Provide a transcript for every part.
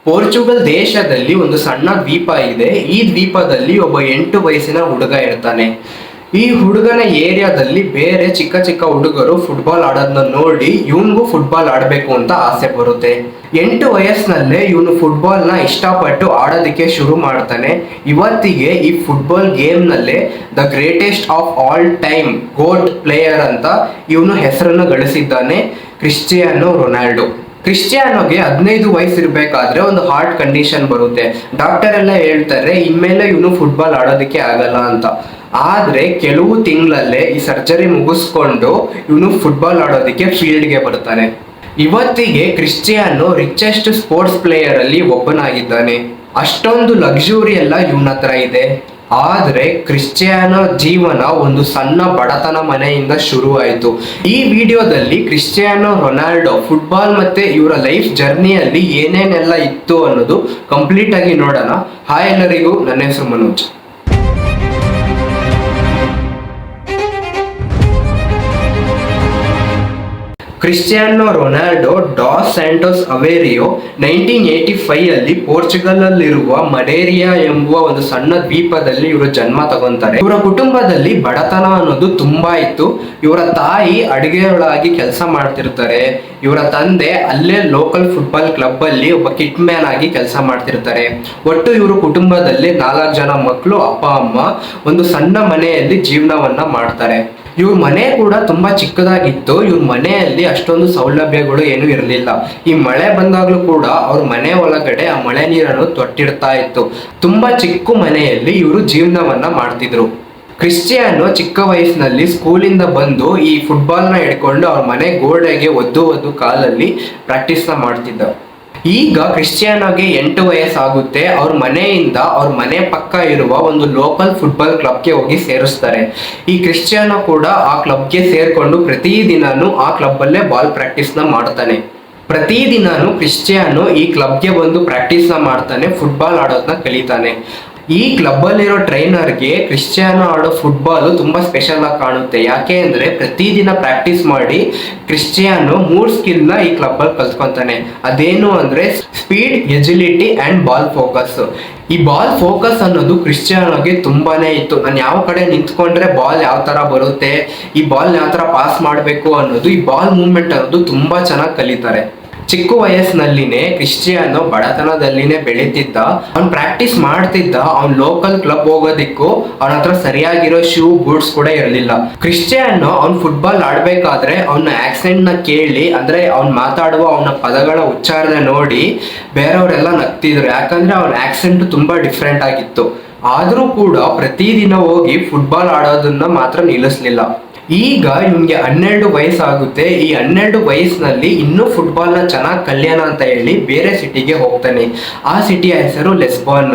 Portugal ದೇಶದಲ್ಲಿ ಒಂದು ಸಣ್ಣ ದ್ವೀಪ ಇದೆ. ಈ ದ್ವೀಪದಲ್ಲಿ ಒಬ್ಬ 8 ವಯಸ್ಸಿನ ಹುಡುಗ ಇರ್ತಾನೆ. ಈ ಹುಡುಗನ ಏರಿಯಾದಲ್ಲಿ ಬೇರೆ ಚಿಕ್ಕ ಚಿಕ್ಕ ಹುಡುಗರು ಫುಟ್ಬಾಲ್ ಆಡೋದನ್ನ ನೋಡಿ ಇವನ್ಗೂ ಫುಟ್ಬಾಲ್ ಆಡಬೇಕು ಅಂತ ಆಸೆ ಬರುತ್ತೆ. 8 ವಯಸ್ಸಿನಲ್ಲೇ ಇವನು ಫುಟ್ಬಾಲ್ನ ಇಷ್ಟಪಟ್ಟು ಆಡೋದಕ್ಕೆ ಶುರು ಮಾಡ್ತಾನೆ. ಇವತ್ತಿಗೆ ಈ ಫುಟ್ಬಾಲ್ ಗೇಮ್ನಲ್ಲೇ the greatest of all time GOAT player ಅಂತ ಇವನು ಹೆಸರನ್ನು ಗಳಿಸಿದ್ದಾನೆ, ಕ್ರಿಸ್ಟಿಯಾನೋ ರೊನಾಲ್ಡೋ. ಕ್ರಿಸ್ಟಿಯಾನೋಗೆ 15 ವಯಸ್ಸು ಇರಬೇಕಾದ್ರೆ ಒಂದು ಹಾರ್ಟ್ ಕಂಡೀಷನ್ ಬರುತ್ತೆ. ಡಾಕ್ಟರ್ ಎಲ್ಲ ಹೇಳ್ತಾರೆ ಇನ್ಮೇಲೆ ಇವನು ಫುಟ್ಬಾಲ್ ಆಡೋದಕ್ಕೆ ಆಗಲ್ಲ ಅಂತ. ಆದ್ರೆ ಕೆಲವು ತಿಂಗಳಲ್ಲೇ ಈ ಸರ್ಜರಿ ಮುಗಿಸ್ಕೊಂಡು ಇವನು ಫುಟ್ಬಾಲ್ ಆಡೋದಕ್ಕೆ ಫೀಲ್ಡ್ಗೆ ಬರ್ತಾನೆ. ಇವತ್ತಿಗೆ ಕ್ರಿಸ್ಟಿಯಾನೋ ರಿಚೆಸ್ಟ್ ಸ್ಪೋರ್ಟ್ಸ್ ಪ್ಲೇಯರ್ ಅಲ್ಲಿ ಒಬ್ಬನಾಗಿದ್ದಾನೆ. ಅಷ್ಟೊಂದು ಲಕ್ಸುರಿ ಎಲ್ಲ ಇವನ ಹತ್ರ ಇದೆ. ಆದ್ರೆ ಕ್ರಿಸ್ಟಿಯಾನೋ ಜೀವನ ಒಂದು ಸಣ್ಣ ಬಡತನ ಮನೆಯಿಂದ ಶುರುವಾಯಿತು. ಈ ವಿಡಿಯೋದಲ್ಲಿ ಕ್ರಿಸ್ಟಿಯಾನೋ ರೊನಾಲ್ಡೋ ಫುಟ್ಬಾಲ್ ಮತ್ತೆ ಇವರ ಲೈಫ್ ಜರ್ನಿಯಲ್ಲಿ ಏನೇನೆಲ್ಲ ಇತ್ತು ಅನ್ನೋದು ಕಂಪ್ಲೀಟ್ ಆಗಿ ನೋಡೋಣ. ಹಾಯ್ ಎಲ್ಲರಿಗೂ, ನನ್ನ ಹೆಸರು Manoj. Cristiano Ronaldo dos Santos Aveiro 1985 ಅಲ್ಲಿ ಪೋರ್ಚುಗಲ್ ಅಲ್ಲಿರುವ ಮಡೇರಿಯಾ ಎಂಬುವ ಒಂದು ಸಣ್ಣ ದ್ವೀಪದಲ್ಲಿ ಇವರು ಜನ್ಮ ತಗೊಂತಾರೆ. ಇವರ ಕುಟುಂಬದಲ್ಲಿ ಬಡತನ ಅನ್ನೋದು ತುಂಬಾ ಇತ್ತು. ಇವರ ತಾಯಿ ಅಡುಗೆಯೊಳಗಾಗಿ ಕೆಲಸ ಮಾಡ್ತಿರ್ತಾರೆ. ಇವರ ತಂದೆ ಅಲ್ಲೇ ಲೋಕಲ್ ಫುಟ್ಬಾಲ್ ಕ್ಲಬ್ ಅಲ್ಲಿ ಒಬ್ಬ ಕಿಟ್ ಮ್ಯಾನ್ ಆಗಿ ಕೆಲಸ ಮಾಡ್ತಿರ್ತಾರೆ. ಒಟ್ಟು ಇವರು ಕುಟುಂಬದಲ್ಲಿ 4 ಜನ ಮಕ್ಕಳು, ಅಪ್ಪ ಅಮ್ಮ, ಒಂದು ಸಣ್ಣ ಮನೆಯಲ್ಲಿ ಜೀವನವನ್ನ ಮಾಡ್ತಾರೆ. ಇವ್ರ ಮನೆ ಕೂಡ ತುಂಬಾ ಚಿಕ್ಕದಾಗಿತ್ತು. ಇವ್ರ ಮನೆಯಲ್ಲಿ ಅಷ್ಟೊಂದು ಸೌಲಭ್ಯಗಳು ಏನು ಇರಲಿಲ್ಲ. ಈ ಮಳೆ ಬಂದಾಗ್ಲೂ ಕೂಡ ಅವ್ರ ಮನೆ ಒಳಗಡೆ ಆ ಮಳೆ ನೀರನ್ನು ತೊಟ್ಟಿಡ್ತಾ ಇತ್ತು. ತುಂಬಾ ಚಿಕ್ಕ ಮನೆಯಲ್ಲಿ ಇವರು ಜೀವನವನ್ನ ಮಾಡ್ತಿದ್ರು. ಕ್ರಿಸ್ಟಿಯಾನೋ ಚಿಕ್ಕ ವಯಸ್ಸಿನಲ್ಲಿ ಸ್ಕೂಲಿಂದ ಬಂದು ಈ ಫುಟ್ಬಾಲ್ನ ಹಿಡ್ಕೊಂಡು ಅವ್ರ ಮನೆ ಗೋಡೆಗೆ ಒದ್ದು ಕಾಲಲ್ಲಿ ಪ್ರಾಕ್ಟೀಸ್ನ ಮಾಡ್ತಿದ್ದ. ಈಗ ಕ್ರಿಸ್ಟಿಯಾನೋಗೆ 8 ವಯಸ್ಸಾಗುತ್ತೆ. ಅವ್ರ ಮನೆಯಿಂದ ಅವ್ರ ಮನೆ ಪಕ್ಕ ಇರುವ ಒಂದು ಲೋಕಲ್ ಫುಟ್ಬಾಲ್ ಕ್ಲಬ್ಗೆ ಹೋಗಿ ಸೇರಿಸ್ತಾರೆ. ಈ ಕ್ರಿಸ್ಟಿಯಾನೋ ಕೂಡ ಆ ಕ್ಲಬ್ಗೆ ಸೇರ್ಕೊಂಡು ಪ್ರತಿದಿನಾನು ಆ ಕ್ಲಬ್ ಅಲ್ಲೇ ಬಾಲ್ ಪ್ರಾಕ್ಟೀಸ್ನ ಮಾಡ್ತಾನೆ. ಪ್ರತಿದಿನಾನು ಕ್ರಿಸ್ಟಿಯಾನೋ ಈ ಕ್ಲಬ್ಗೆ ಬಂದು ಪ್ರಾಕ್ಟೀಸ್ನ ಮಾಡ್ತಾನೆ, ಫುಟ್ಬಾಲ್ ಆಡೋದನ್ನ ಕಲಿತಾನೆ. ಈ ಕ್ಲಬ್ ಅಲ್ಲಿರೋ ಟ್ರೈನರ್ಗೆ ಕ್ರಿಸ್ಟಿಯಾನೋ ಆಡೋ ಫುಟ್ಬಾಲ್ ತುಂಬಾ ಸ್ಪೆಷಲ್ ಆಗಿ ಕಾಣುತ್ತೆ. ಯಾಕೆ ಅಂದ್ರೆ ಪ್ರತಿದಿನ ಪ್ರಾಕ್ಟೀಸ್ ಮಾಡಿ ಕ್ರಿಸ್ಟಿಯಾನೋ 3 ಸ್ಕಿಲ್ ನ ಈ ಕ್ಲಬ್ ಅಲ್ಲಿ ಕಲ್ತ್ಕೊಂತಾನೆ. ಅದೇನು ಅಂದ್ರೆ speed, agility and ball focus. ಈ ಬಾಲ್ ಫೋಕಸ್ ಅನ್ನೋದು ಕ್ರಿಸ್ಟಿಯಾನೋಗೆ ತುಂಬಾನೇ ಇತ್ತು. ನಾನು ಯಾವ ಕಡೆ ನಿಂತ್ಕೊಂಡ್ರೆ ಬಾಲ್ ಯಾವ ತರ ಬರುತ್ತೆ, ಈ ಬಾಲ್ ಯಾವ ತರ ಪಾಸ್ ಮಾಡಬೇಕು ಅನ್ನೋದು, ಈ ಬಾಲ್ ಮೂವ್ಮೆಂಟ್ ಅನ್ನೋದು ತುಂಬಾ ಚೆನ್ನಾಗಿ ಕಲಿತಾರೆ. ಚಿಕ್ಕ ವಯಸ್ಸಿನಲ್ಲಿನೇ ಕ್ರಿಸ್ಟಿಯಾನೋ ಬಡತನದಲ್ಲಿನೇ ಬೆಳೀತಿದ್ದ. ಅವ್ನು ಪ್ರಾಕ್ಟೀಸ್ ಮಾಡ್ತಿದ್ದ. ಅವ್ನ್ ಲೋಕಲ್ ಕ್ಲಬ್ ಹೋಗೋದಿಕ್ಕೂ ಅವನ ಹತ್ರ ಸರಿಯಾಗಿರೋ ಶೂ, ಬೂಟ್ಸ್ ಕೂಡ ಇರಲಿಲ್ಲ. ಕ್ರಿಸ್ಟಿಯಾನೋ ಅವ್ನ್ ಫುಟ್ಬಾಲ್ ಆಡ್ಬೇಕಾದ್ರೆ ಅವನ ಆಕ್ಸೆಂಟ್ ನ ಕೇಳಿ, ಅಂದ್ರೆ ಅವ್ನ್ ಮಾತಾಡುವ ಅವನ ಪದಗಳ ಉಚ್ಚಾರಣೆ ನೋಡಿ ಬೇರೆಯವರೆಲ್ಲ ನಗ್ತಿದ್ರು. ಯಾಕಂದ್ರೆ ಅವನ ಆಕ್ಸೆಂಟ್ ತುಂಬಾ ಡಿಫ್ರೆಂಟ್ ಆಗಿತ್ತು. ಆದ್ರೂ ಕೂಡ ಪ್ರತಿದಿನ ಹೋಗಿ ಫುಟ್ಬಾಲ್ ಆಡೋದನ್ನ ಮಾತ್ರ ನಿಲ್ಲಿಸ್ಲಿಲ್ಲ. ಈಗ ಇವನ್ಗೆ 12 ವಯಸ್ಸಾಗುತ್ತೆ. ಈ 12 ವಯಸ್ಸಿನಲ್ಲಿ ಇನ್ನೂ ಫುಟ್ಬಾಲ್ನ ಚೆನ್ನಾಗಿ ಕಲಿಯೋಣ ಅಂತ ಹೇಳಿ ಬೇರೆ ಸಿಟಿಗೆ ಹೋಗ್ತಾನೆ. ಆ ಸಿಟಿಯ ಹೆಸರು ಲೆಸ್ಬಾನ್.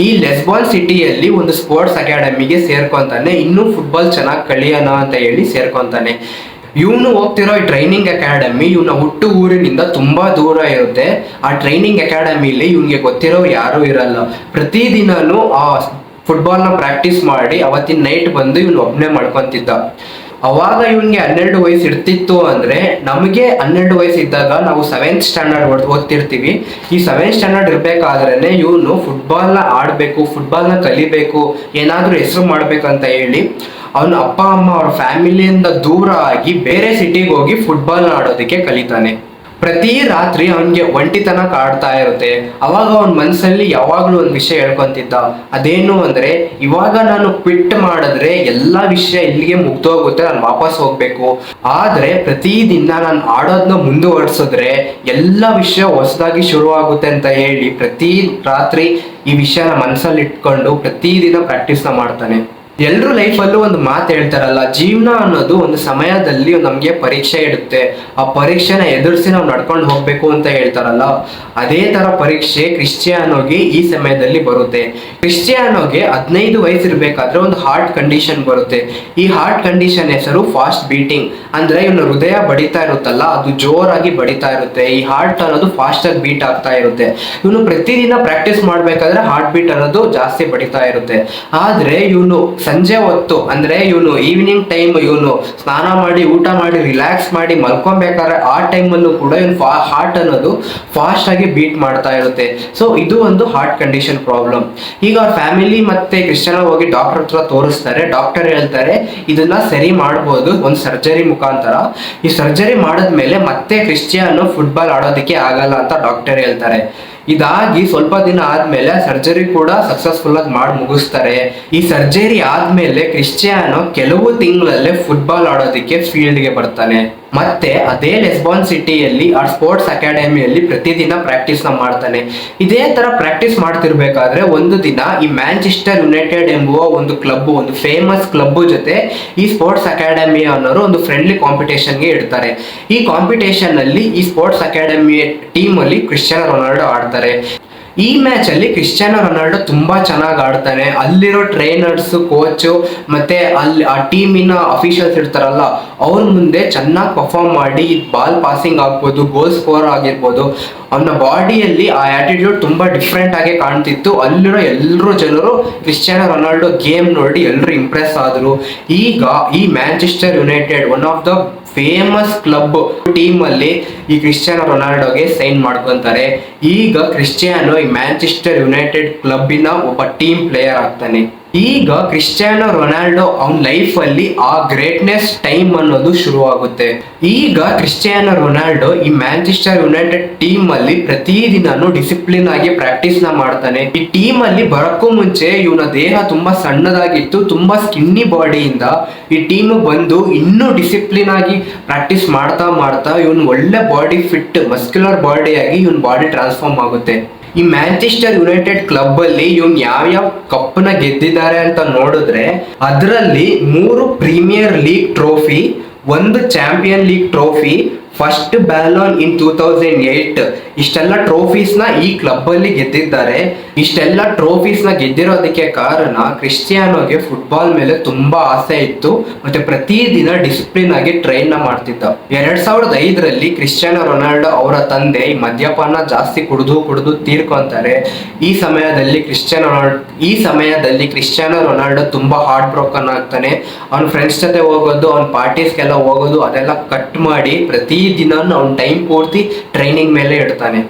ಈ ಲೆಸ್ಬಾನ್ ಸಿಟಿಯಲ್ಲಿ ಒಂದು ಸ್ಪೋರ್ಟ್ಸ್ ಅಕಾಡೆಮಿಗೆ ಸೇರ್ಕೊಂತಾನೆ. ಇನ್ನೂ ಫುಟ್ಬಾಲ್ ಚೆನ್ನಾಗಿ ಕಲಿಯೋಣ ಅಂತ ಹೇಳಿ ಸೇರ್ಕೊಂತಾನೆ. ಇವನು ಹೋಗ್ತಿರೋ ಈ ಟ್ರೈನಿಂಗ್ ಅಕಾಡೆಮಿ ಇವನ ಹುಟ್ಟು ಊರಿನಿಂದ ತುಂಬಾ ದೂರ ಇರುತ್ತೆ. ಆ ಟ್ರೈನಿಂಗ್ ಅಕಾಡೆಮಿಲಿ ಇವನ್ಗೆ ಗೊತ್ತಿರೋ ಯಾರೂ ಇರಲ್ಲ. ಪ್ರತಿದಿನನೂ ಆ ಫುಟ್ಬಾಲ್ನ ಪ್ರಾಕ್ಟೀಸ್ ಮಾಡಿ ಅವತ್ತಿನ ನೈಟ್ ಬಂದು ಇವನು ಒಬ್ಬನೇ ಮಾಡ್ಕೊಂತಿದ್ದ. ಅವಾಗ ಇವನ್ಗೆ 12 ವಯಸ್ಸು ಇರ್ತಿತ್ತು ಅಂದ್ರೆ, ನಮಗೆ 12 ವಯಸ್ಸು ಇದ್ದಾಗ ನಾವು 7th ಸ್ಟ್ಯಾಂಡರ್ಡ್ ಓದ್ತಿರ್ತೀವಿ. ಈ 7th ಸ್ಟ್ಯಾಂಡರ್ಡ್ ಇರ್ಬೇಕಾದ್ರೇನೆ ಇವನು ಫುಟ್ಬಾಲ್ನ ಆಡ್ಬೇಕು, ಫುಟ್ಬಾಲ್ನ ಕಲಿಬೇಕು, ಏನಾದ್ರೂ ಹೆಸರು ಮಾಡ್ಬೇಕಂತ ಹೇಳಿ ಅವನ ಅಪ್ಪ ಅಮ್ಮ ಅವ್ರ ಫ್ಯಾಮಿಲಿಯಿಂದ ದೂರ ಆಗಿ ಬೇರೆ ಸಿಟಿಗೆ ಹೋಗಿ ಫುಟ್ಬಾಲ್ನ ಆಡೋದಕ್ಕೆ ಕಲಿತಾನೆ. ಪ್ರತಿ ರಾತ್ರಿ ಅವನ್ಗೆ ಒಂಟಿತನ ಕಾಡ್ತಾ ಇರುತ್ತೆ. ಅವಾಗ ಅವನ ಮನಸ್ಸಲ್ಲಿ ಯಾವಾಗ್ಲೂ ಒಂದು ವಿಷಯ ಹೇಳ್ಕೊಂತಿದ್ದ. ಅದೇನು ಅಂದ್ರೆ, ಇವಾಗ ನಾನು ಕ್ವಿಟ್ ಮಾಡಿದ್ರೆ ಎಲ್ಲಾ ವಿಷಯ ಇಲ್ಲಿಗೆ ಮುಗ್ದೋಗುತ್ತೆ, ನಾನು ವಾಪಸ್ ಹೋಗ್ಬೇಕು. ಆದ್ರೆ ಪ್ರತಿದಿನ ನಾನು ಆಡೋದನ್ನ ಮುಂದುವರ್ಸಿದ್ರೆ ಎಲ್ಲ ವಿಷಯ ಹೊಸದಾಗಿ ಶುರು ಆಗುತ್ತೆ ಅಂತ ಹೇಳಿ ಪ್ರತಿ ರಾತ್ರಿ ಈ ವಿಷಯನ ಮನಸ್ಸಲ್ಲಿ ಇಟ್ಕೊಂಡು ಪ್ರತಿದಿನ ಪ್ರಾಕ್ಟೀಸ್ನ ಮಾಡ್ತಾನೆ. ಎಲ್ರೂ ಲೈಫಲ್ಲೂ ಒಂದು ಮಾತು ಹೇಳ್ತಾರಲ್ಲ, ಜೀವನ ಅನ್ನೋದು ಒಂದು ಸಮಯದಲ್ಲಿ ನಮ್ಗೆ ಪರೀಕ್ಷೆ ಇಡುತ್ತೆ. ಆ ಪರೀಕ್ಷೆನ ಎದುರಿಸಿ ನಾವು ನಡ್ಕೊಂಡು ಹೋಗ್ಬೇಕು ಅಂತ ಹೇಳ್ತಾರಲ್ಲ, ಅದೇ ತರ ಪರೀಕ್ಷೆ ಕ್ರಿಸ್ಟಿಯಾನೋಗೆ ಈ ಸಮಯದಲ್ಲಿ ಬರುತ್ತೆ. ಕ್ರಿಸ್ಟಿಯಾನೋಗೆ 15 ವಯಸ್ಸು ಇರ್ಬೇಕಾದ್ರೆ ಒಂದು ಹಾರ್ಟ್ ಕಂಡೀಷನ್ ಬರುತ್ತೆ. ಈ ಹಾರ್ಟ್ ಕಂಡೀಷನ್ ಹೆಸರು ಫಾಸ್ಟ್ ಬೀಟಿಂಗ್. ಅಂದ್ರೆ ಇವನ ಹೃದಯ ಬಡಿತಾ ಇರುತ್ತಲ್ಲ, ಅದು ಜೋರಾಗಿ ಬಡಿತಾ ಇರುತ್ತೆ. ಈ ಹಾರ್ಟ್ ಅನ್ನೋದು ಫಾಸ್ಟ್ ಆಗಿ ಬೀಟ್ ಆಗ್ತಾ ಇರುತ್ತೆ. ಇವನು ಪ್ರತಿದಿನ ಪ್ರಾಕ್ಟೀಸ್ ಮಾಡ್ಬೇಕಾದ್ರೆ ಹಾರ್ಟ್ ಬೀಟ್ ಅನ್ನೋದು ಜಾಸ್ತಿ ಬಡಿತಾ ಇರುತ್ತೆ. ಆದ್ರೆ ಇವನು ಸಂಜೆ ಹೊತ್ತು ಅಂದ್ರೆ ಇವನು ಈವ್ನಿಂಗ್ ಟೈಮ್ ಇವನು ಸ್ನಾನ ಮಾಡಿ ಊಟ ಮಾಡಿ ರಿಲ್ಯಾಕ್ಸ್ ಮಾಡಿ ಮಲ್ಕೊಬೇಕಾದ್ರೆ ಆ ಟೈಮಲ್ಲೂ ಕೂಡ ಇವನು ಹಾರ್ಟ್ ಅನ್ನೋದು ಫಾಸ್ಟ್ ಆಗಿ ಬೀಟ್ ಮಾಡ್ತಾ ಇರುತ್ತೆ. ಸೊ ಇದು ಒಂದು ಹಾರ್ಟ್ ಕಂಡೀಷನ್ ಪ್ರಾಬ್ಲಮ್. ಈಗ ಅವ್ರ ಫ್ಯಾಮಿಲಿ ಮತ್ತೆ ಕ್ರಿಸ್ಟಿಯಾನೋ ಹೋಗಿ ಡಾಕ್ಟರ್ ಹತ್ರ ತೋರಿಸ್ತಾರೆ. ಡಾಕ್ಟರ್ ಹೇಳ್ತಾರೆ ಇದನ್ನ ಸರಿ ಮಾಡ್ಬೋದು ಒಂದು ಸರ್ಜರಿ ಮುಖಾಂತರ. ಈ ಸರ್ಜರಿ ಮಾಡಿದ್ಮೇಲೆ ಮತ್ತೆ ಕ್ರಿಸ್ಟಿಯಾನೋ ಫುಟ್ಬಾಲ್ ಆಡೋದಕ್ಕೆ ಆಗಲ್ಲ ಅಂತ ಡಾಕ್ಟರ್ ಹೇಳ್ತಾರೆ. ಇದಾಗಿ ಸ್ವಲ್ಪ ದಿನ ಆದ್ಮೇಲೆ ಸರ್ಜರಿ ಕೂಡ ಸಕ್ಸಸ್ಫುಲ್ ಆಗಿ ಮಾಡಿ ಮುಗಿಸ್ತಾರೆ. ಈ ಸರ್ಜರಿ ಆದ್ಮೇಲೆ ಕ್ರಿಸ್ಟಿಯಾನೋ ಕೆಲವು ತಿಂಗಳಲ್ಲೇ ಫುಟ್ಬಾಲ್ ಆಡೋದಕ್ಕೆ ಫೀಲ್ಡ್ಗೆ ಬರ್ತಾನೆ. ಮತ್ತೆ ಅದೇ ಲೆಸ್ಬಾನ್ ಸಿಟಿಯಲ್ಲಿ ಆ ಸ್ಪೋರ್ಟ್ಸ್ ಅಕಾಡೆಮಿಯಲ್ಲಿ ಪ್ರತಿದಿನ ಪ್ರಾಕ್ಟೀಸ್ ನ ಮಾಡ್ತಾನೆ. ಇದೇ ತರ ಪ್ರಾಕ್ಟೀಸ್ ಮಾಡ್ತಿರ್ಬೇಕಾದ್ರೆ ಒಂದು ದಿನ ಈ ಮ್ಯಾಂಚೆಸ್ಟರ್ ಯುನೈಟೆಡ್ ಎಂಬುವ ಒಂದು ಕ್ಲಬ್, ಒಂದು ಫೇಮಸ್ ಕ್ಲಬ್ ಜೊತೆ ಈ ಸ್ಪೋರ್ಟ್ಸ್ ಅಕಾಡೆಮಿ ಅನ್ನೋರು ಒಂದು ಫ್ರೆಂಡ್ಲಿ ಕಾಂಪಿಟೇಷನ್ಗೆ ಇಡ್ತಾರೆ. ಈ ಕಾಂಪಿಟೇಷನ್ ಅಲ್ಲಿ ಈ ಸ್ಪೋರ್ಟ್ಸ್ ಅಕಾಡೆಮಿ ಟೀಮ್ ಅಲ್ಲಿ ಕ್ರಿಸ್ಟಿಯಾನೋ ರೊನಾಲ್ಡೋ ಆಡ್ತಾರೆ. ಈ ಮ್ಯಾಚ್ ಅಲ್ಲಿ ಕ್ರಿಸ್ಟಿಯಾನೋ ರೊನಾಲ್ಡೋ ತುಂಬಾ ಚೆನ್ನಾಗಿ ಆಡ್ತಾನೆ. ಅಲ್ಲಿರೋ ಟ್ರೈನರ್ಸ್, ಕೋಚ್ ಮತ್ತೆ ಅಲ್ಲಿ ಆ ಟೀಮಿನ ಅಫಿಷಿಯಲ್ಸ್ ಇರ್ತಾರಲ್ಲ ಅವ್ರ ಮುಂದೆ ಚೆನ್ನಾಗಿ ಪರ್ಫಾರ್ಮ್ ಮಾಡಿ ಬಾಲ್ ಪಾಸಿಂಗ್ ಆಗ್ಬೋದು, ಗೋಲ್ ಸ್ಕೋರ್ ಆಗಿರ್ಬೋದು, ಅವನ ಬಾಡಿಯಲ್ಲಿ ಆ ಆಟಿಟ್ಯೂಡ್ ತುಂಬಾ ಡಿಫ್ರೆಂಟ್ ಆಗಿ ಕಾಣ್ತಿತ್ತು. ಅಲ್ಲಿರೋ ಎಲ್ಲರೂ ಜನರು ಕ್ರಿಸ್ಟಿಯಾನೋ ರೊನಾಲ್ಡೋ ಗೇಮ್ ನೋಡಿ ಎಲ್ಲರೂ ಇಂಪ್ರೆಸ್ ಆದ್ರು. ಈಗ ಈ Manchester United one of the famous club team ಅಲ್ಲಿ ಈ ಕ್ರಿಸ್ಟಿಯಾನೋ ರೊನಾಲ್ಡೋಗೆ ಸೈನ್ ಮಾಡ್ಕೊಂತಾರೆ. ಈಗ ಕ್ರಿಸ್ಟಿಯಾನೋ ಈ ಮ್ಯಾಂಚೆಸ್ಟರ್ ಯುನೈಟೆಡ್ ಕ್ಲಬ್ಬಿನ ಒಬ್ಬ ಟೀಮ್ ಪ್ಲೇಯರ್ ಆಗ್ತಾನೆ. ಈಗ ಕ್ರಿಸ್ಟಿಯಾನೋ ರೊನಾಲ್ಡೋ ಅವನ ಲೈಫ್ ಅಲ್ಲಿ ಆ ಗ್ರೇಟ್ನೆಸ್ ಟೈಮ್ ಅನ್ನೋದು ಶುರುವಾಗುತ್ತೆ. ಈಗ ಕ್ರಿಸ್ಟಿಯಾನೋ ರೊನಾಲ್ಡೋ ಈ ಮ್ಯಾಂಚೆಸ್ಟರ್ ಯುನೈಟೆಡ್ ಟೀಮ್ ಅಲ್ಲಿ ಪ್ರತಿದಿನನೂ ಡಿಸಿಪ್ಲಿನ್ ಆಗಿ ಪ್ರಾಕ್ಟೀಸ್ ನ ಮಾಡ್ತಾನೆ. ಈ ಟೀಮ್ ಅಲ್ಲಿ ಬರಕ್ಕೂ ಮುಂಚೆ ಇವನ ದೇಹ ತುಂಬಾ ಸಣ್ಣದಾಗಿತ್ತು, ತುಂಬಾ ಸ್ಕಿನ್ನಿ ಬಾಡಿಯಿಂದ ಈ ಟೀಮ್ ಬಂದು ಇನ್ನೂ ಡಿಸಿಪ್ಲಿನ್ ಆಗಿ ಪ್ರಾಕ್ಟೀಸ್ ಮಾಡ್ತಾ ಮಾಡ್ತಾ ಇವನ್ ಒಳ್ಳೆ ಬಾಡಿ ಫಿಟ್ ಮಸ್ಕ್ಯುಲರ್ ಬಾಡಿ ಆಗಿ ಇವನ್ ಬಾಡಿ ಟ್ರಾನ್ಸ್ಫಾರ್ಮ್ ಆಗುತ್ತೆ. ಈ ಮ್ಯಾಂಚೆಸ್ಟರ್ ಯುನೈಟೆಡ್ ಕ್ಲಬ್ ಅಲ್ಲಿ ಇವನ್ ಯಾವ ಕಪ್ನ ಗೆದ್ದಿದ್ದಾರೆ ಅಂತ ನೋಡಿದ್ರೆ ಅದರಲ್ಲಿ 3 Premier League trophy, 1 champion league trophy, first Ballon in 2008 ಇಷ್ಟೆಲ್ಲ ಟ್ರೋಫೀಸ್ ನ ಈ ಕ್ಲಬ್ ಅಲ್ಲಿ ಗೆದ್ದಿದ್ದಾರೆ. ಇಷ್ಟೆಲ್ಲ ಟ್ರೋಫೀಸ್ ನ ಗೆದ್ದಿರೋದಕ್ಕೆ ಕಾರಣ ಕ್ರಿಸ್ಟಿಯಾನೋಗೆ ಫುಟ್ಬಾಲ್ ಮೇಲೆ ತುಂಬಾ ಆಸೆ ಇತ್ತು ಮತ್ತೆ ಪ್ರತಿದಿನ ಡಿಸಿಪ್ಲಿನ್ ಆಗಿ ಟ್ರೈನ್ ನ ಮಾಡ್ತಿದ್ದ. 2005ರಲ್ಲಿ ಕ್ರಿಸ್ಟಿಯಾನೋ ರೊನಾಲ್ಡೋ ಅವರ ತಂದೆ ಈ ಮದ್ಯಪಾನ ಜಾಸ್ತಿ ಕುಡಿದು ತೀರ್ಕೊಂತಾರೆ. ಈ ಸಮಯದಲ್ಲಿ ಕ್ರಿಸ್ಟಿಯಾನೋ ರೊನಾಲ್ಡೋ ತುಂಬಾ ಹಾರ್ಟ್ ಬ್ರೋಕನ್ ಆಗ್ತಾನೆ. ಅವ್ನ ಫ್ರೆಂಡ್ಸ್ ಜೊತೆ ಹೋಗೋದು, ಅವ್ನ ಪಾರ್ಟೀಸ್ಗೆಲ್ಲ ಹೋಗೋದು ಅದೆಲ್ಲ ಕಟ್ ಮಾಡಿ ಪ್ರತಿದಿನ ಅವ್ನ ಟೈಮ್ ಪೂರ್ತಿ ಟ್ರೈನಿಂಗ್ ಮೇಲೆ ಇಡ್ತಾನೆ.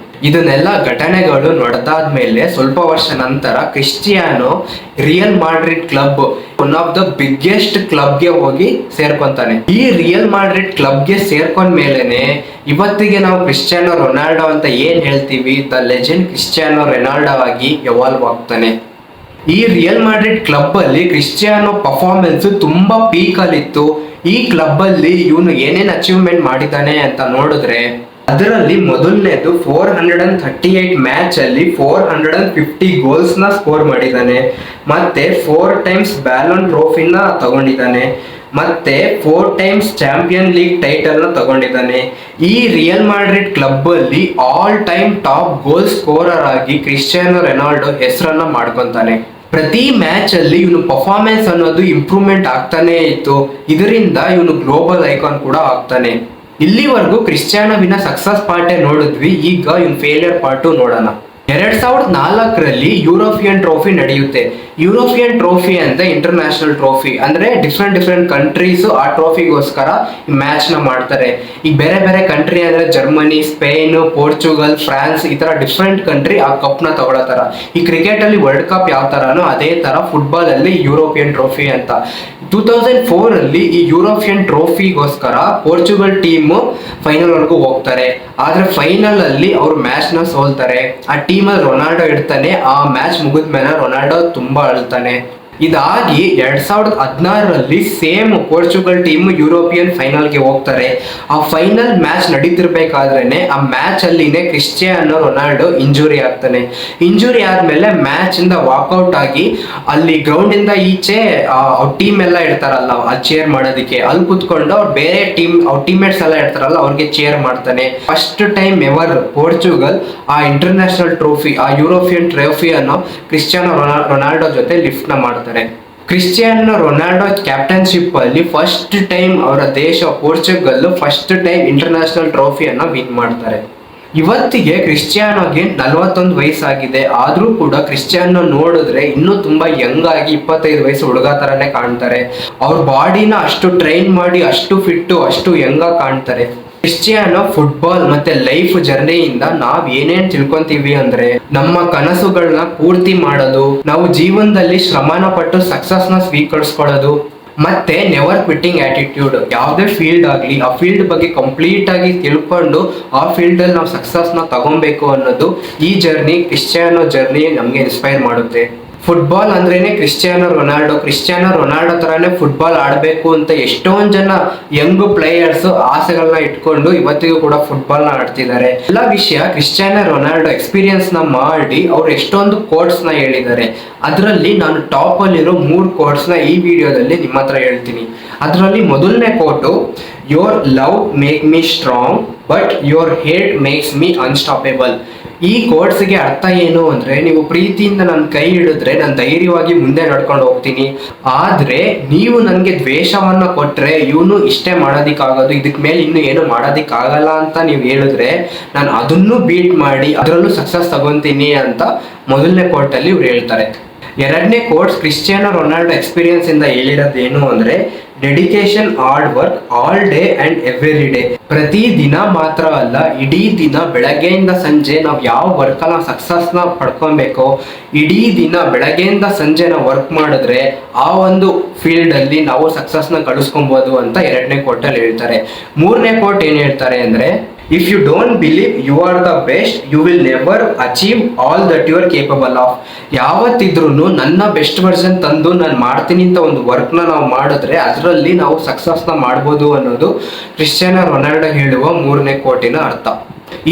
ಇದನ್ನೆಲ್ಲ ಘಟನೆಗಳು ನಡೆದಾದ್ಮೇಲೆ ಸ್ವಲ್ಪ ವರ್ಷ ನಂತರ Cristiano Real Madrid club, one of the biggest ಕ್ಲಬ್ಗೆ ಹೋಗಿ ಸೇರ್ಕೊಂತಾನೆ. ಈ ರಿಯಲ್ ಮಾಡ್ರಿಡ್ ಕ್ಲಬ್ಗೆ ಸೇರ್ಕೊಂಡ ಮೇಲೆನೆ ಇವತ್ತಿಗೆ ನಾವು ಕ್ರಿಸ್ಟಿಯಾನೋ ರೊನಾಲ್ಡೋ ಅಂತ ಏನ್ ಹೇಳ್ತೀವಿ, ದ ಲೆಜೆಂಡ್ ಕ್ರಿಸ್ಟಿಯಾನೋ ರೊನಾಲ್ಡೋ ಆಗಿ ಎವಾಲ್ವ್ ಆಗ್ತಾನೆ. ಈ ರಿಯಲ್ ಮಾಡ್ರಿಡ್ ಕ್ಲಬ್ ಅಲ್ಲಿ ಕ್ರಿಸ್ಟಿಯಾನೋ ಪರ್ಫಾರ್ಮೆನ್ಸ್ ತುಂಬಾ ಪೀಕ್ ಅಲ್ಲಿತ್ತು. ಈ ಕ್ಲಬ್ ಅಲ್ಲಿ ಇವನು ಏನೇನ್ ಅಚೀವ್ಮೆಂಟ್ ಮಾಡಿದ್ದಾನೆ ಅಂತ ನೋಡಿದ್ರೆ ಅದರಲ್ಲಿ ಮೊದಲನೇದು 438 ಮ್ಯಾಚ್ ಅಲ್ಲಿ 450 ಗೋಲ್ಸ್ ನ ಸ್ಕೋರ್ ಮಾಡಿದ್ದಾನೆ. ಮತ್ತೆ 4 ಟೈಮ್ಸ್ ಬ್ಯಾಲನ್ ಟ್ರೋಫಿನ ತಗೊಂಡಿದ್ದಾನೆ. ಮತ್ತೆ 4 ಟೈಮ್ಸ್ ಚಾಂಪಿಯನ್ ಲೀಗ್ ಟೈಟಲ್ ನ ತಗೊಂಡಿದ್ದಾನೆ. ಈ ರಿಯಲ್ ಮಾಡ್ರಿಡ್ ಕ್ಲಬ್ ಅಲ್ಲಿ ಆಲ್ ಟೈಮ್ ಟಾಪ್ ಗೋಲ್ ಸ್ಕೋರರ್ ಆಗಿ ಕ್ರಿಸ್ಟಿಯಾನೋ ರೊನಾಲ್ಡೋ ಹೆಸರನ್ನ ಮಾಡ್ಕೊಂತಾನೆ. ಪ್ರತಿ ಮ್ಯಾಚ್ ಅಲ್ಲಿ ಇವನು ಪರ್ಫಾರ್ಮೆನ್ಸ್ ಅನ್ನೋದು ಇಂಪ್ರೂವ್ಮೆಂಟ್ ಆಗ್ತಾನೆ ಇತ್ತು. ಇದರಿಂದ ಇವನು ಗ್ಲೋಬಲ್ ಐಕಾನ್ ಕೂಡ ಆಗ್ತಾನೆ. ಇಲ್ಲಿವರೆಗೂ ಕ್ರಿಸ್ಟಿಯಾನೋವಿನ ಸಕ್ಸಸ್ ಪಾರ್ಟೇ ನೋಡಿದ್ವಿ. ಈಗ ಇವನ್ ಫೇಲಿಯರ್ ಪಾರ್ಟು ನೋಡೋಣ. 2004ರಲ್ಲಿ ಯುರೋಪಿಯನ್ ಟ್ರೋಫಿ ನಡೆಯುತ್ತೆ. ಯುರೋಪಿಯನ್ ಟ್ರೋಫಿ ಅಂದ್ರೆ ಇಂಟರ್ನ್ಯಾಷನಲ್ ಟ್ರೋಫಿ, ಅಂದ್ರೆ ಡಿಫ್ರೆಂಟ್ ಕಂಟ್ರೀಸ್ ಆ ಟ್ರೋಫಿಗೋಸ್ಕರ ಈ ಮ್ಯಾಚ್ ನ ಮಾಡ್ತಾರೆ. ಈಗ ಬೇರೆ ಬೇರೆ ಕಂಟ್ರಿ ಅಂದ್ರೆ ಜರ್ಮನಿ, ಸ್ಪೇನ್, ಪೋರ್ಚುಗಲ್, ಫ್ರಾನ್ಸ್ ಈ ತರ ಡಿಫ್ರೆಂಟ್ ಕಂಟ್ರಿ ಆ ಕಪ್ ನ ತಗೊಳತಾರ. ಈ ಕ್ರಿಕೆಟ್ ಅಲ್ಲಿ ವರ್ಲ್ಡ್ ಕಪ್ ಯಾವ ತರನೋ ಅದೇ ತರ ಫುಟ್ಬಾಲ್ ಅಲ್ಲಿ ಯುರೋಪಿಯನ್ ಟ್ರೋಫಿ ಅಂತ. 2004ರಲ್ಲಿ ಈ ಯುರೋಪಿಯನ್ ಟ್ರೋಫಿಗೋಸ್ಕರ ಪೋರ್ಚುಗಲ್ ಟೀಮ್ ಫೈನಲ್ ವರೆಗೂ ಹೋಗ್ತಾರೆ. ಆದ್ರೆ ಫೈನಲ್ ಅಲ್ಲಿ ಅವ್ರು ಮ್ಯಾಚ್ ನ ಸೋಲ್ತಾರೆ. ಆ ಟೀಮ್ ಅಲ್ಲಿ ರೊನಾಲ್ಡೋ ಇಡ್ತಾನೆ. ಆ ಮ್ಯಾಚ್ ಮುಗಿದ್ಮೇಲೆ ರೊನಾಲ್ಡೋ ತುಂಬಾ ಅಳ್ತಾನೆ. ಇದಾಗಿ 2016ರಲ್ಲಿ ಸೇಮ್ ಪೋರ್ಚುಗಲ್ ಟೀಮ್ ಯುರೋಪಿಯನ್ ಫೈನಲ್ಗೆ ಹೋಗ್ತಾರೆ. ಆ ಫೈನಲ್ ಮ್ಯಾಚ್ ನಡೀತಿರ್ಬೇಕಾದ್ರೇನೆ ಆ ಮ್ಯಾಚ್ ಅಲ್ಲಿನೇ ಕ್ರಿಸ್ಟಿಯಾನೋ ರೊನಾಲ್ಡೋ ಇಂಜುರಿ ಆಗ್ತಾನೆ. ಇಂಜುರಿ ಆದ್ಮೇಲೆ ಮ್ಯಾಚ್ ಇಂದ ವಾಕ್ಔಟ್ ಆಗಿ ಅಲ್ಲಿ ಗ್ರೌಂಡ್ ಇಂದ ಈಚೆ ಅವ್ರ ಟೀಮ್ ಎಲ್ಲ ಇರ್ತಾರಲ್ಲ ಆ ಚೇರ್ ಮಾಡೋದಕ್ಕೆ ಅಲ್ಲಿ ಕುತ್ಕೊಂಡು ಅವ್ರ ಬೇರೆ ಅವ್ರ ಟೀಮ್ಮೇಟ್ಸ್ ಎಲ್ಲ ಇರ್ತಾರಲ್ಲ ಅವ್ರಿಗೆ ಚೇರ್ ಮಾಡ್ತಾನೆ. ಫಸ್ಟ್ ಟೈಮ್ ಎವರ್ ಪೋರ್ಚುಗಲ್ ಆ ಇಂಟರ್ನ್ಯಾಷನಲ್ ಟ್ರೋಫಿ, ಆ ಯುರೋಪಿಯನ್ ಟ್ರೋಫಿ ಅನ್ನೋ ಕ್ರಿಸ್ಟಿಯಾನೋ ರೊನಾಲ್ಡೋ ಜೊತೆ ಲಿಫ್ಟ್ ನ ಮಾಡ್ತಾರೆ. ಕ್ರಿಸ್ಟಿಯಾನೋ ರೊನಾಲ್ಡೋ ಕ್ಯಾಪ್ಟನ್ಶಿಪ್ ಅಲ್ಲಿ ಫಸ್ಟ್ ಟೈಮ್ ಅವರ ದೇಶ ಪೋರ್ಚುಗಲ್ ಫಸ್ಟ್ ಟೈಮ್ ಇಂಟರ್ನ್ಯಾಷನಲ್ ಟ್ರೋಫಿಯನ್ನ ವಿನ್ ಮಾಡ್ತಾರೆ. ಇವತ್ತಿಗೆ ಕ್ರಿಸ್ಟಿಯಾನೋಗೆ 41 ವಯಸ್ಸಾಗಿದೆ. ಆದ್ರೂ ಕೂಡ ಕ್ರಿಸ್ಟಿಯಾನೋ ನೋಡಿದ್ರೆ ಇನ್ನೂ ತುಂಬಾ ಯಂಗ್ ಆಗಿ 25 ವಯಸ್ಸು ಹುಡುಗ ತರನೇ ಕಾಣ್ತಾರೆ. ಅವ್ರ ಬಾಡಿನ ಅಷ್ಟು ಟ್ರೈನ್ ಮಾಡಿ ಅಷ್ಟು ಫಿಟ್ಟು ಅಷ್ಟು ಯಂಗ್ ಆಗಿ ಕಾಣ್ತಾರೆ. ಕ್ರಿಸ್ಟಿಯಾನೋ ಫುಟ್ಬಾಲ್ ಮತ್ತೆ ಲೈಫ್ ಜರ್ನಿಯಿಂದ ನಾವ್ ಏನೇನ್ ತಿಳ್ಕೊಂತೀವಿ ಅಂದ್ರೆ, ನಮ್ಮ ಕನಸುಗಳನ್ನ ಪೂರ್ತಿ ಮಾಡೋದು, ನಾವು ಜೀವನದಲ್ಲಿ ಶ್ರಮನ ಪಟ್ಟು ಸಕ್ಸಸ್ ನ ಸ್ವೀಕರಿಸ್ಕೊಳ್ಳೋದು, ಮತ್ತೆ ನೆವರ್ ಕ್ವಿಟ್ಟಿಂಗ್ ಆಟಿಟ್ಯೂಡ್. ಯಾವುದೇ ಫೀಲ್ಡ್ ಆಗಲಿ ಆ ಫೀಲ್ಡ್ ಬಗ್ಗೆ ಕಂಪ್ಲೀಟ್ ಆಗಿ ತಿಳ್ಕೊಂಡು ಆ ಫೀಲ್ಡ್ ಅಲ್ಲಿ ನಾವು ಸಕ್ಸಸ್ ನ ತಗೊಬೇಕು ಅನ್ನೋದು ಈ ಜರ್ನಿ, ಕ್ರಿಸ್ಟಿಯಾನೋ ಜರ್ನಿ ನಮ್ಗೆ ಇನ್ಸ್ಪೈರ್ ಮಾಡುತ್ತೆ. ಫುಟ್ಬಾಲ್ ಅಂದ್ರೇನೆ ಕ್ರಿಸ್ಟಿಯಾನೋ ರೊನಾಲ್ಡೋ ತರಾನೇ ಫುಟ್ಬಾಲ್ ಆಡಬೇಕು ಅಂತ ಎಷ್ಟೊಂದ್ ಜನ ಯಂಗ್ ಪ್ಲೇಯರ್ಸ್ ಆಸೆಗಳನ್ನ ಇಟ್ಕೊಂಡು ಇವತ್ತಿಗೂ ಕೂಡ ಫುಟ್ಬಾಲ್ ನ ಆಡ್ತಿದ್ದಾರೆ. ಎಲ್ಲ ವಿಷಯ ಕ್ರಿಸ್ಟಿಯಾನೋ ರೊನಾಲ್ಡೋ ಎಕ್ಸ್ಪೀರಿಯನ್ಸ್ ನ ಮಾಡಿ ಅವ್ರು ಎಷ್ಟೊಂದು ಕೋಟ್ಸ್ ನ ಹೇಳಿದ್ದಾರೆ. ಅದರಲ್ಲಿ ನಾನು ಟಾಪ್ ಅಲ್ಲಿರೋ 3 ಕೋಟ್ಸ್ ನ ಈ ವಿಡಿಯೋದಲ್ಲಿ ನಿಮ್ಮ ಹತ್ರ ಹೇಳ್ತೀನಿ. ಅದರಲ್ಲಿ ಮೊದಲನೇ quote, your love make me strong but your hate makes me unstoppable. ಈ ಕೋಟ್ಸ್ಗೆ ಅರ್ಥ ಏನು ಅಂದ್ರೆ, ನೀವು ಪ್ರೀತಿಯಿಂದ ನನ್ನ ಕೈ ಹಿಡಿದ್ರೆ ನಾನು ಧೈರ್ಯವಾಗಿ ಮುಂದೆ ನಡ್ಕೊಂಡು ಹೋಗ್ತೀನಿ, ಆದ್ರೆ ನೀವು ನನಗೆ ದ್ವೇಷವನ್ನ ಕೊಟ್ರೆ ಇವನು ಇಷ್ಟೇ ಮಾಡೋದಿಕ್ಕಾಗೋದು, ಇದಕ್ ಮೇಲೆ ಇನ್ನು ಏನು ಮಾಡೋದಿಕ್ಕಾಗಲ್ಲ ಅಂತ ನೀವು ಹೇಳಿದ್ರೆ ನಾನು ಅದನ್ನು ಬೀಟ್ ಮಾಡಿ ಅದರಲ್ಲೂ ಸಕ್ಸಸ್ ತಗೊಂತೀನಿ ಅಂತ ಮೊದಲನೇ ಕೋರ್ಟಲ್ಲಿ ಇವ್ರು ಹೇಳ್ತಾರೆ. ಎರಡನೇ ಕೋರ್ಟ್ಸ್ ಕ್ರಿಸ್ಟಿಯಾನೋ ರೊನಾಲ್ಡೋ ಎಕ್ಸ್ಪೀರಿಯನ್ಸ್ ಇಂದ ಹೇಳಿರೋದು ಏನು ಅಂದ್ರೆ, dedication, hard work all day and every day. ಪ್ರತಿ ದಿನ ಮಾತ್ರ ಅಲ್ಲ, ಇಡೀ ದಿನ ಬೆಳಗ್ಗೆಯಿಂದ ಸಂಜೆ ನಾವು ಯಾವ ವರ್ಕ್ ನಾವು ಸಕ್ಸಸ್ ನ ಪಡ್ಕೊಬೇಕೋ, ಇಡೀ ದಿನ ಬೆಳಗ್ಗೆಯಿಂದ ಸಂಜೆ ನಾವು ವರ್ಕ್ ಮಾಡಿದ್ರೆ ಆ ಒಂದು ಫೀಲ್ಡ್ ಅಲ್ಲಿ ನಾವು ಸಕ್ಸಸ್ ನ ಗಳಿಸ್ಕೊಬಹುದು ಅಂತ ಎರಡನೇ ಕೋರ್ಟಲ್ಲಿ ಹೇಳ್ತಾರೆ. ಮೂರನೇ ಕೋರ್ಟ್ ಏನ್ ಹೇಳ್ತಾರೆ ಅಂದ್ರೆ, if you don't believe you are the best you will never achieve all that you are capable of. ಯಾವತ್ತಿದ್ರೂ ನನ್ನ ಬೆಸ್ಟ್ ವರ್ಷನ್ ತಂದು ನಾನು ಮಾಡ್ತೀನಿ ಅಂತ ಒಂದು ವರ್ಕ್ನ ನಾವು ಮಾಡಿದ್ರೆ ಅದರಲ್ಲಿ ನಾವು ಸಕ್ಸಸ್ನ ಮಾಡ್ಬೋದು ಅನ್ನೋದು ಕ್ರಿಸ್ಟಿಯಾನೋ ರೊನಾಲ್ಡೋ ಹೇಳುವ ಮೂರನೇ ಕೋಟಿನ ಅರ್ಥ.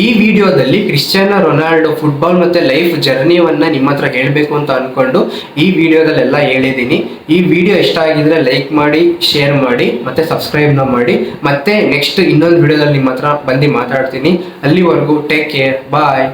ಈ ವಿಡಿಯೋದಲ್ಲಿ ಕ್ರಿಸ್ಟಿಯಾನೋ ರೊನಾಲ್ಡೋ ಫುಟ್ಬಾಲ್ ಮತ್ತೆ ಲೈಫ್ ಜರ್ನಿಯನ್ನ ನಿಮ್ಮ ಹತ್ರ ಹೇಳಬೇಕು ಅಂತ ಅನ್ಕೊಂಡು ಈ ವಿಡಿಯೋದಲ್ಲೆಲ್ಲ ಹೇಳಿದ್ದೀನಿ. ಈ ವಿಡಿಯೋ ಇಷ್ಟ ಆಗಿದ್ರೆ ಲೈಕ್ ಮಾಡಿ, ಶೇರ್ ಮಾಡಿ, ಮತ್ತೆ ಸಬ್ಸ್ಕ್ರೈಬ್ನ ಮಾಡಿ. ಮತ್ತೆ ನೆಕ್ಸ್ಟ್ ಇನ್ನೊಂದು ವಿಡಿಯೋದಲ್ಲಿ ನಿಮ್ಮ ಹತ್ರ ಬಂದು ಮಾತಾಡ್ತೀನಿ. ಅಲ್ಲಿವರೆಗೂ ಟೇಕ್ ಕೇರ್, ಬಾಯ್.